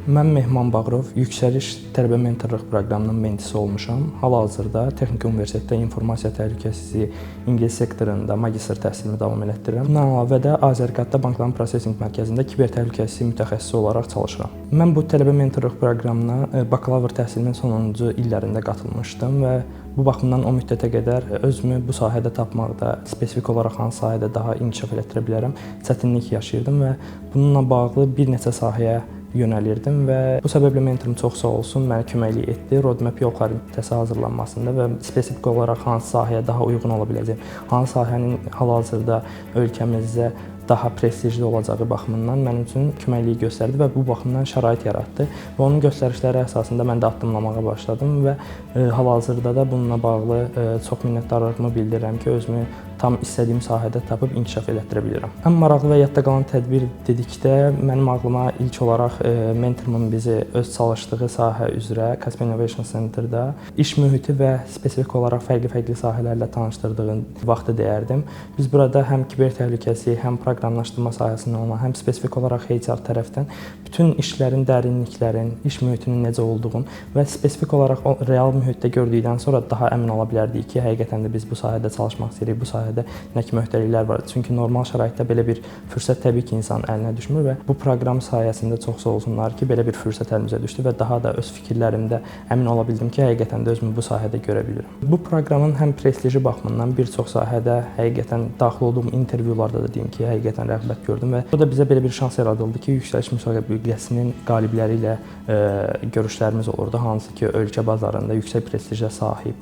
Mən Mehman Bağırov, Yüksəliş Tələbə Mentorluq proqramının mentisi olmuşam. Hal-hazırda Texniki Universitetdə informasiya təhlükəsizliyi ingilis sektorunda magistr təhsilimi davam etdirirəm. Bundan əlavə də Azərqəddə Bankların Prosesinq Mərkəzində kiber təhlükəsizlik mütəxəssisi olaraq çalışıram. Mən bu tələbə mentorluq proqramına bakalavr təhsilimin sonuncu illərində qatılmışdım və bu baxımdan o müddətə qədər özümü bu sahədə tapmaqda, spesifik olaraq hansı sahədə daha inkişaf etdirə bilərəm, çətinlik yaşayırdım və bununla bağlı bir neçə sahəyə yönəlirdim və bu səbəblə mentorum çox sağ olsun, mənə köməklik etdi. Roadmap yol xəritəsi hazırlanmasında və spesifik olaraq hansı sahəyə daha uyğun ola biləcək, hansı sahənin hal-hazırda ölkəmizdə daha prestijli olacağı baxımından mənim üçün köməklik göstərdi və bu baxımdan şərait yaratdı və onun göstərişləri əsasında mən də addımlamağa başladım və hal-hazırda da bununla bağlı çox minnətdarlığımı bildirirəm ki, özümü tam istədiyim sahədə tapıb inkişaf elətdirə bilirəm. Ən maraqlı və yadda qalan tədbir dedikdə mənim ağlıma ilk olaraq mentorumun bizi öz çalışdığı sahə üzrə Kaspi Innovation Center'da iş mühiti və spesifik olaraq fərqli sahələrlə tanışdırdığım vaxtı deyərdim. Biz burada həm kiber təhlükəsizlik, həm proqramlaşdırma sahəsində olan, həm spesifik olaraq HR tərəfdən bütün işlərin dərinliklərin, iş mühitinin necə olduğunu və spesifik olaraq o real mühitdə gördükdən sonra daha əmin ola bilərdik ki, həqiqətən də biz bu sahədə çalışmaq istəyirik, bu sahədə nə kimi öhdəliklər var. Çünki normal şəraitdə belə bir fürsət təbii ki, insanın əlinə düşmür və bu proqram sayəsində çox sağ olsunlar ki, belə bir fürsət əlimizə düşdü və daha da öz fikirlərimdə əmin ola bildim ki, həqiqətən də özümü bu sahədə görə bilirəm. Bu proqramın həm prestiji baxımından bir çox sahədə həqiqətən daxil olduğum intervyularda da deyim ki, həqiqətən rəğbət gördüm və burada bizə belə bir şans yaradıldı ki, yüksəliş müsabiqəsinin qalibləri ilə görüşlərimiz olurdu, hansı ki, ölkə bazarında yüksək prestijə sahib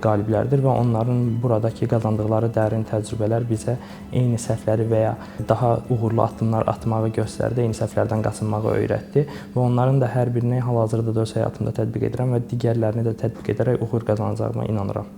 qaliblərdir və onların buradakı qazandıqları dərin təcrübələr bizə eyni səhvləri və ya daha uğurlu addımlar atmağı göstərdi, eyni səhvlərdən qaçınmağı öyrətdi və onların da hər birini hal-hazırda da öz həyatımda tətbiq edirəm və digərlərini də tətbiq edərək uğur qazanacağıma inanıram.